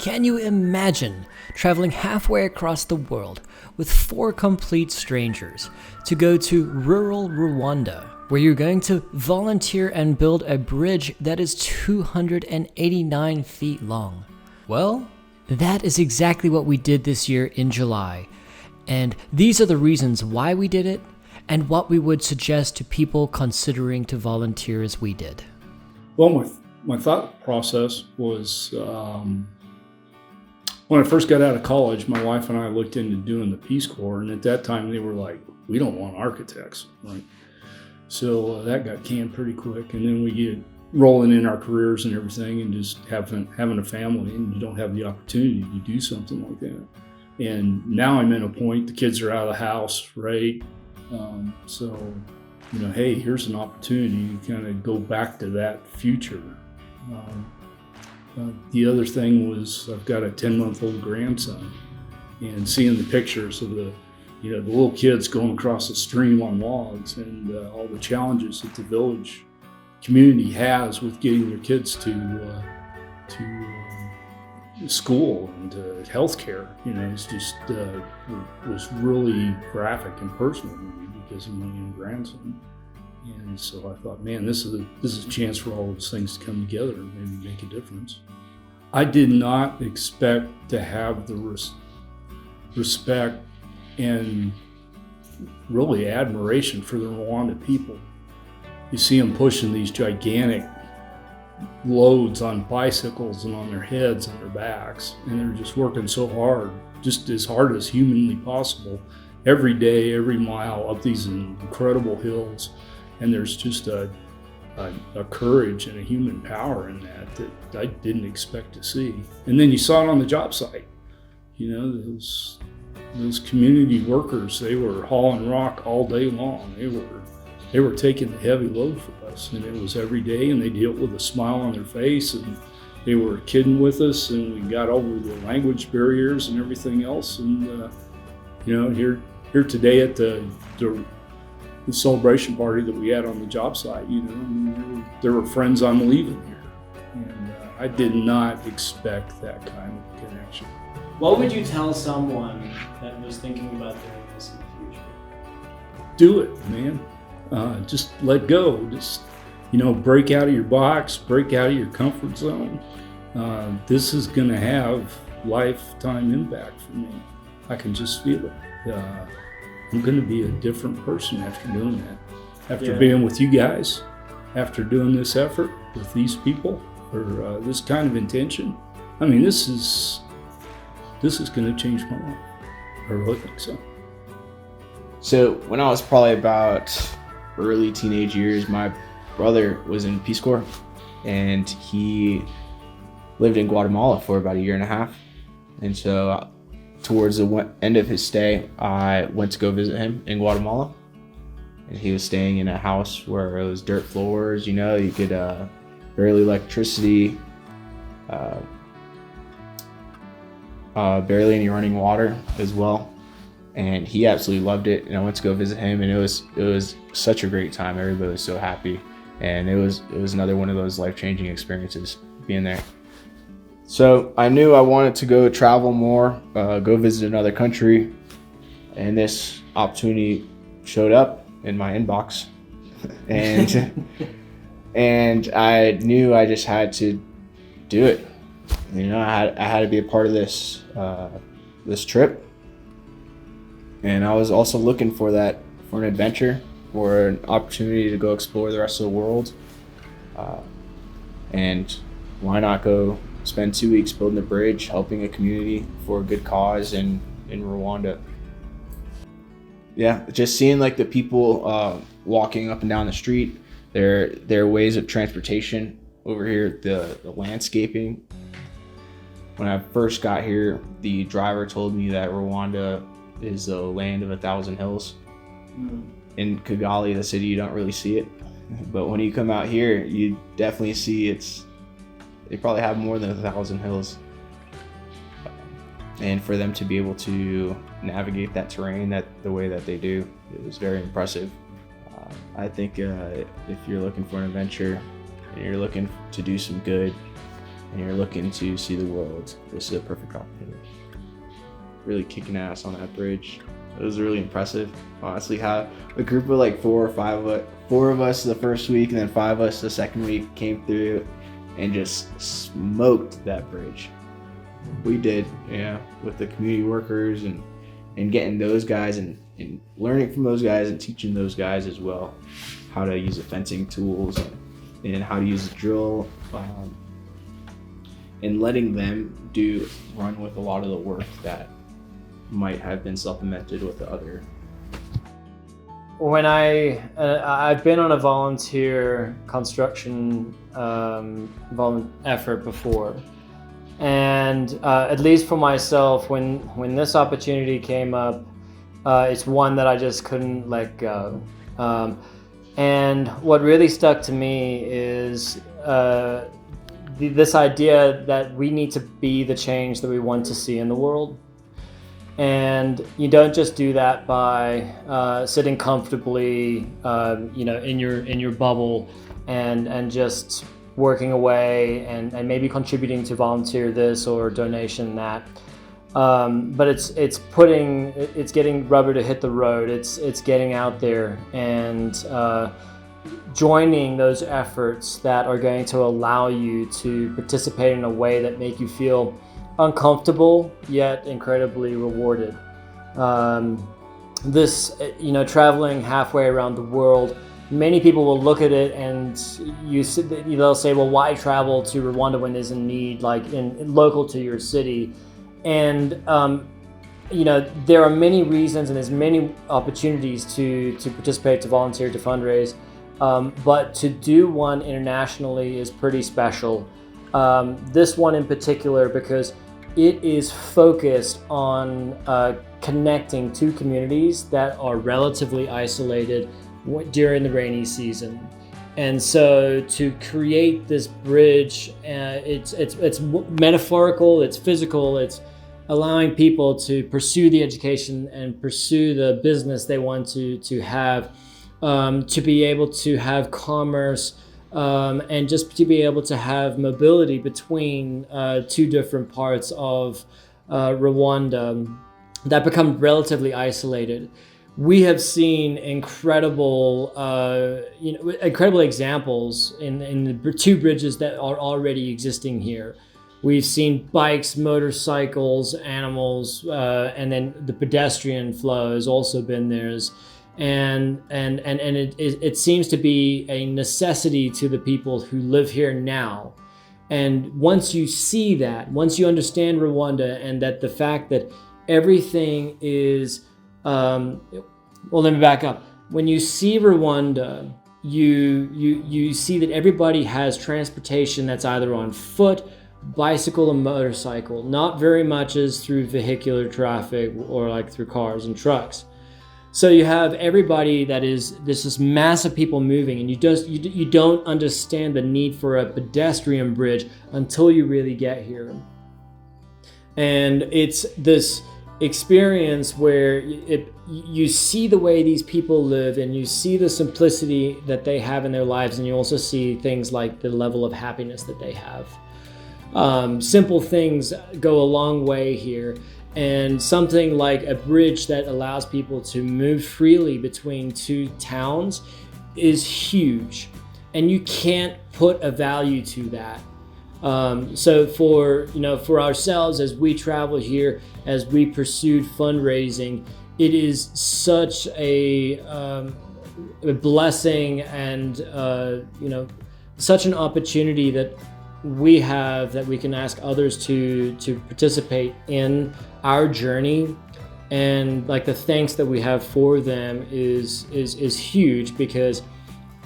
Can you imagine traveling halfway across the world with 4 complete strangers to go to rural Rwanda, where you're going to volunteer and build a bridge that is 289 feet long? Well, that is exactly what we did this year in July, and these are the reasons why we did it and what we would suggest to people considering to volunteer as we did. Well, my thought process was when I first got out of college, my wife and I looked into doing the Peace Corps, and at that time they were like, we don't want architects, right? So that got canned pretty quick, and then we get rolling in our careers and everything, and just having a family, and you don't have the opportunity to do something like that. And now I'm at a point, the kids are out of the house, right? So, hey, here's an opportunity to kind of go back to that future. The other thing was I've got a 10-month-old grandson, and seeing the pictures of the little kids going across the stream on logs, and all the challenges that the village community has with getting their kids to school and healthcare. It's just was really graphic and personal to me because of my young grandson. And so I thought, man, this is a chance for all those things to come together and maybe make a difference. I did not expect to have the respect and really admiration for the Rwanda people. You see them pushing these gigantic loads on bicycles and on their heads and their backs, and they're just working so hard, just as hard as humanly possible, every day, every mile up these incredible hills. And there's just a courage and a human power in that I didn't expect to see. And then you saw it on the job site. Those community workers, they were hauling rock all day long. They were taking the heavy load for us, and it was every day, and they dealt with a smile on their face, and they were kidding with us, and we got over the language barriers and everything else. And here today at the celebration party that we had on the job site, there were friends I'm leaving here, and I did not expect that kind of connection. What would you tell someone that was thinking about doing this in the future? Do it, man. Just let go. Just, break out of your box, break out of your comfort zone. This is going to have lifetime impact for me. I can just feel it. I'm going to be a different person after doing that. After being with you guys, after doing this effort with these people for this kind of intention. I mean, this is going to change my life. I really think so. So when I was probably about early teenage years, my brother was in Peace Corps, and he lived in Guatemala for about 1.5 years. And so towards the end of his stay, I went to go visit him in Guatemala, and he was staying in a house where it was dirt floors. You could barely electricity, barely any running water as well. And he absolutely loved it, and I went to go visit him, and it was such a great time. Everybody was so happy, and it was another one of those life-changing experiences being there. So I knew I wanted to go travel more, go visit another country, and this opportunity showed up in my inbox, and and I knew I just had to do it. I had to be a part of this trip. And I was also looking for an adventure, for an opportunity to go explore the rest of the world. And why not go spend 2 weeks building a bridge, helping a community for a good cause in Rwanda. Yeah, just seeing like the people walking up and down the street, their ways of transportation over here, the landscaping. When I first got here, the driver told me that Rwanda is the land of 1,000 hills. In Kigali, the city, you don't really see it, but when you come out here, you definitely see they probably have more than 1,000 hills. And for them to be able to navigate that terrain the way that they do, it was very impressive. I think if you're looking for an adventure and you're looking to do some good and you're looking to see the world, this is a perfect opportunity. Really kicking ass on that bridge. It was really impressive, honestly, how a group of like four of us the first week and then 5 of us the second week came through and just smoked that bridge. We did, yeah, with the community workers and getting those guys and learning from those guys and teaching those guys as well how to use the fencing tools and how to use the drill, and letting them run with a lot of the work that might have been supplemented with the other. When I've been on a volunteer construction effort before, and at least for myself, when this opportunity came up, it's one that I just couldn't let go. And what really stuck to me is this idea that we need to be the change that we want to see in the world. And you don't just do that by sitting comfortably, in your bubble and just working away and maybe contributing to volunteer this or donation that. But it's getting rubber to hit the road. It's getting out there and joining those efforts that are going to allow you to participate in a way that make you feel uncomfortable yet incredibly rewarded. Traveling halfway around the world, many people will look at it and they'll say, well, why travel to Rwanda when there's a need like in local to your city? And there are many reasons and there's many opportunities to participate, to volunteer, to fundraise, but to do one internationally is pretty special. This one in particular because it is focused on connecting two communities that are relatively isolated during the rainy season. And so to create this bridge, it's metaphorical, it's physical, it's allowing people to pursue the education and pursue the business they want to have, to be able to have commerce, and just to be able to have mobility between two different parts of Rwanda that become relatively isolated. We have seen incredible examples in the two bridges that are already existing here. We've seen bikes, motorcycles, animals, and then the pedestrian flow has also been theirs. And it seems to be a necessity to the people who live here now. And once you see that, once you understand Rwanda and that the fact that everything is, let me back up. When you see Rwanda, you see that everybody has transportation that's either on foot, bicycle, and motorcycle. Not very much is through vehicular traffic or like through cars and trucks. So you have everybody there's this massive people moving, and you don't understand the need for a pedestrian bridge until you really get here. And it's this experience where you see the way these people live, and you see the simplicity that they have in their lives, and you also see things like the level of happiness that they have. Simple things go a long way here. And something like a bridge that allows people to move freely between two towns is huge, and you can't put a value to that. So for ourselves, as we travel here, as we pursued fundraising, it is such a blessing and such an opportunity that we have, that we can ask others to participate in our journey, and like the thanks that we have for them is huge, because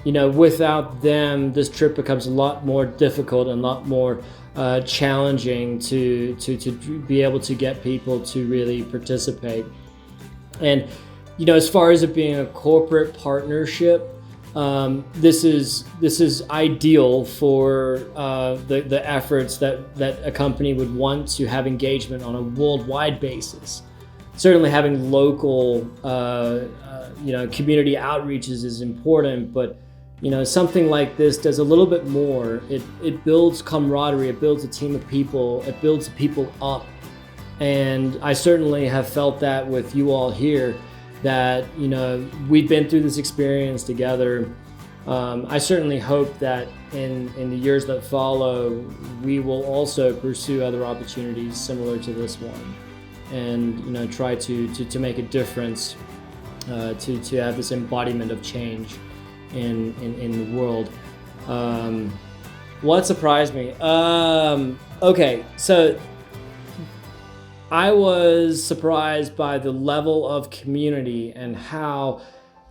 without them this trip becomes a lot more difficult and a lot more challenging to be able to get people to really participate. And as far as it being a corporate partnership, this is ideal for the efforts that a company would want to have engagement on a worldwide basis. Certainly having local community outreaches is important, but something like this does a little bit more. It builds camaraderie, it builds a team of people, it builds people up. And I certainly have felt that with you all here, that, we've been through this experience together. I certainly hope that in the years that follow, we will also pursue other opportunities similar to this one, and try to make a difference, to have this embodiment of change in the world. What surprised me? Okay, so I was surprised by the level of community and how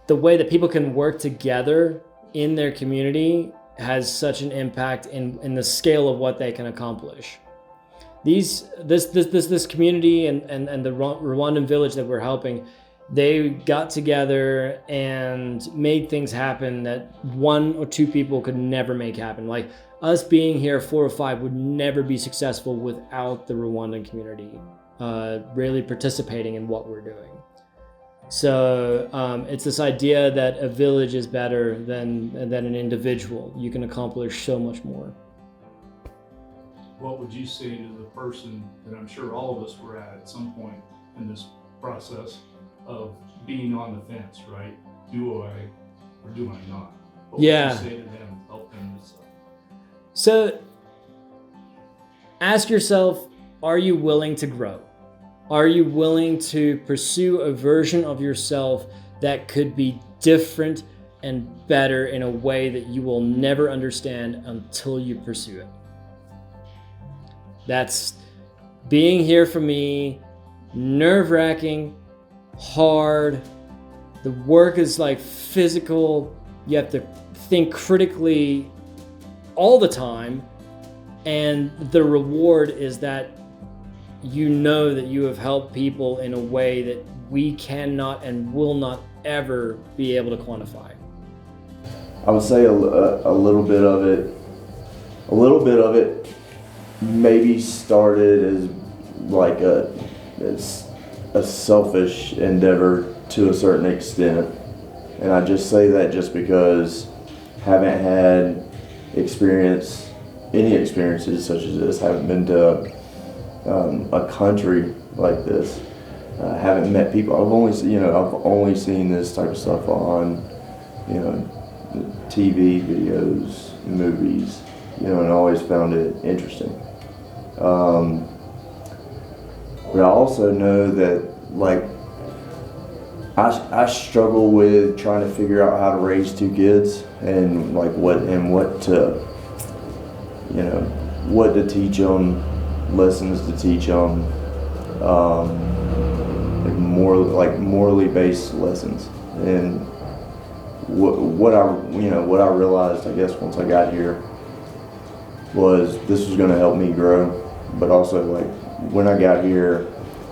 the way that people can work together in their community has such an impact in the scale of what they can accomplish. This community and the Rwandan village that we're helping, they got together and made things happen that 1 or 2 people could never make happen. Like us being here, 4 or 5 would never be successful without the Rwandan community really participating in what we're doing. So it's this idea that a village is better than an individual. You can accomplish so much more. What would you say to the person that I'm sure all of us were at some point in this process of being on the fence, right? Do I or do I not? What would you say to them, help them decide? So ask yourself, are you willing to grow? Are you willing to pursue a version of yourself that could be different and better in a way that you will never understand until you pursue it? That's being here for me, nerve-wracking, hard. The work is like physical. You have to think critically all the time. And the reward is that you know that you have helped people in a way that we cannot and will not ever be able to quantify. I would say a little bit of it maybe started as like a selfish endeavor to a certain extent. And I just say that just because I haven't had any experiences such as this, haven't been to a country like this. Haven't met people. I've only seen this type of stuff on, TV, videos, movies, and I always found it interesting. But I also know that, like, I struggle with trying to figure out how to raise 2 kids and like what to teach them. Lessons to teach them, morally based lessons. And what I realized, I guess, once I got here was this was going to help me grow. But also, like, when I got here,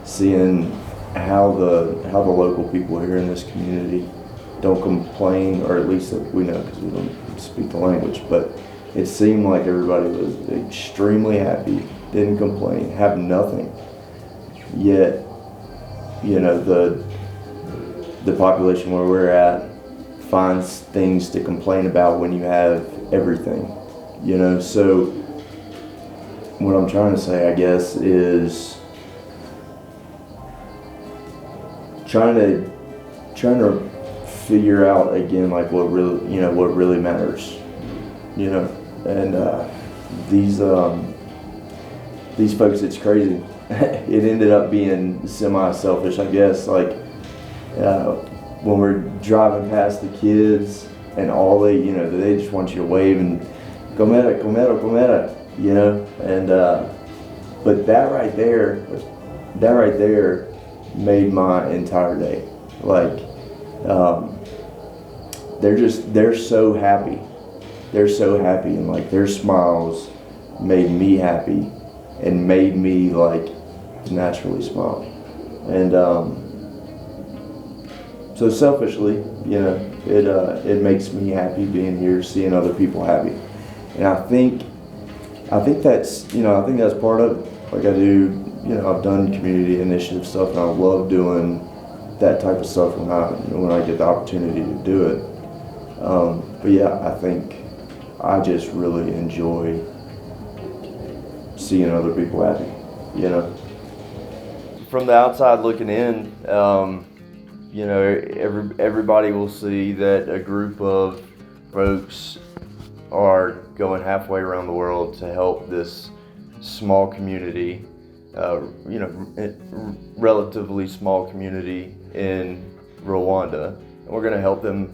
seeing how the local people here in this community don't complain, or at least we know because we don't speak the language, but it seemed like everybody was extremely happy. Didn't complain, have nothing. Yet, the population where we're at finds things to complain about when you have everything. So what I'm trying to say, I guess, is trying to figure out again, like, what really matters. And these folks, it's crazy. It ended up being semi-selfish, I guess. Like, when we're driving past the kids and all they just want you to wave and cometa, and but that right there made my entire day. Like, they're so happy. They're so happy, and like their smiles made me happy and made me like naturally smile. And so selfishly, it makes me happy being here, seeing other people happy. And I think that's part of it. Like, I do, I've done community initiative stuff, and I love doing that type of stuff when I get the opportunity to do it. But yeah, I think I just really enjoy seeing other people happy, you know. From the outside looking in, you know, everybody will see that a group of folks are going halfway around the world to help this small community, you know, relatively small community in Rwanda. And we're going to help them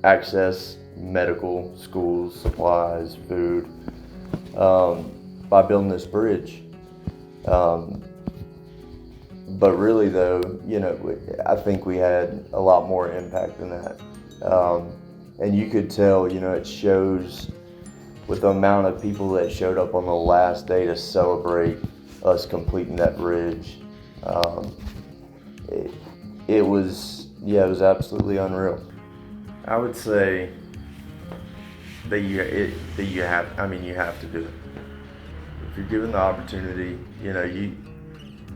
access medical, schools, supplies, food, by building this bridge. But really though, you know, I think we had a lot more impact than that. And you could tell, you know, it shows with the amount of people that showed up on the last day to celebrate us completing that bridge. It was absolutely unreal. I would say that you have to do it. If you're given the opportunity, you know,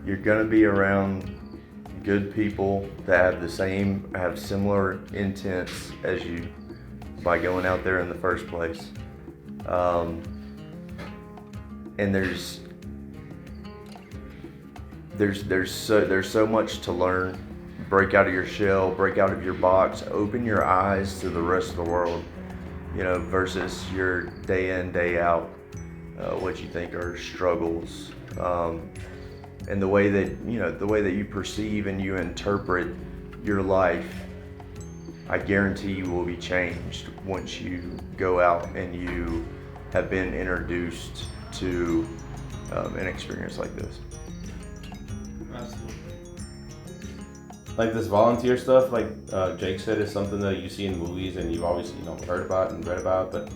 you're gonna be around good people that have similar intents as you by going out there in the first place. And there's so much to learn. Break out of your shell, break out of your box, open your eyes to the rest of the world, you know, versus your day in, day out, what you think are struggles. And the way that you perceive and you interpret your life, I guarantee you will be changed once you go out and you have been introduced to an experience like this. Absolutely. Like this volunteer stuff, like Jake said, is something that you see in movies and you've always, you know, heard about and read about, but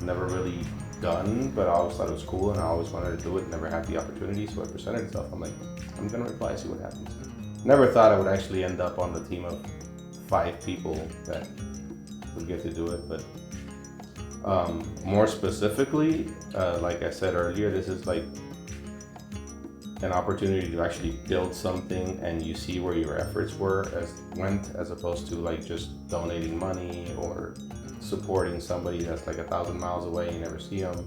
never really done. But I always thought it was cool and I always wanted to do it, never had the opportunity, so I presented stuff. I'm like, I'm gonna reply, see what happens. Never thought I would actually end up on the team of 5 people that would get to do it, but more specifically, like I said earlier, this is like an opportunity to actually build something and you see where your efforts went as opposed to like just donating money or supporting somebody that's like 1,000 miles away and you never see them.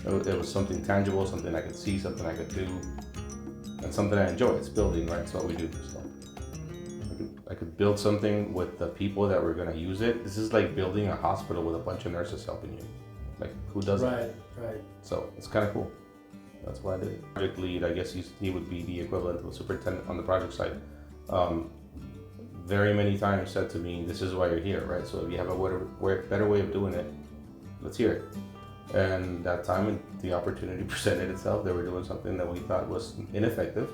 It was something tangible, something I could see, something I could do, and something I enjoy. It's building, right? It's what we do. So I could build something with the people that were gonna use it. This is like building a hospital with a bunch of nurses helping you. Like, who does that? Right. So it's kind of cool. That's why I did it. Project lead, I guess he would be the equivalent of a superintendent on the project side. Very many times said to me, this is why you're here, right? So if you have a better way of doing it, let's hear it. And that time the opportunity presented itself. They were doing something that we thought was ineffective.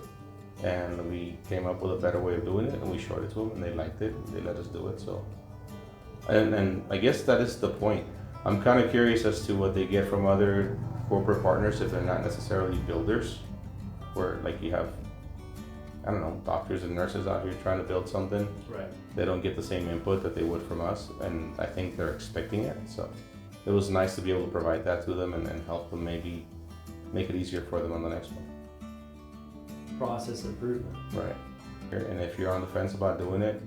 And we came up with a better way of doing it and we showed it to them and they liked it. They let us do it, so. And I guess that is the point. I'm kind of curious as to what they get from other corporate partners if they're not necessarily builders, where like you have, I don't know, doctors and nurses out here trying to build something. Right. They don't get the same input that they would from us, and I think they're expecting it. So it was nice to be able to provide that to them and help them maybe make it easier for them on the next one. Process improvement. Right. And if you're on the fence about doing it,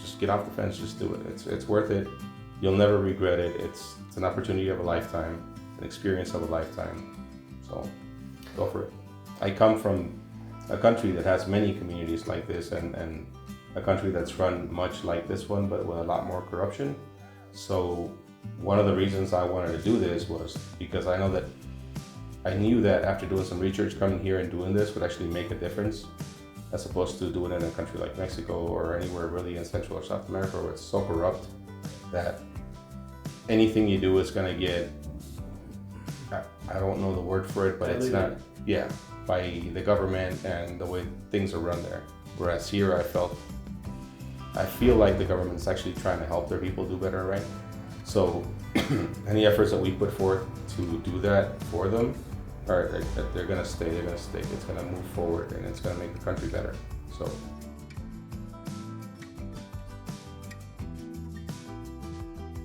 just get off the fence, just do it. It's worth it. You'll never regret it. It's an opportunity of a lifetime, an experience of a lifetime. So go for it. I come from a country that has many communities like this and a country that's run much like this one, but with a lot more corruption. So one of the reasons I wanted to do this was because I knew that after doing some research, coming here and doing this would actually make a difference, as opposed to doing it in a country like Mexico or anywhere really in Central or South America where it's so corrupt that anything you do is gonna get, I don't know the word for it, but it's not, by the government and the way things are run there. Whereas here I feel like the government's actually trying to help their people do better, right? So any efforts that we put forth to do that for them, they're gonna stay, they're gonna stick, it's gonna move forward and it's gonna make the country better. So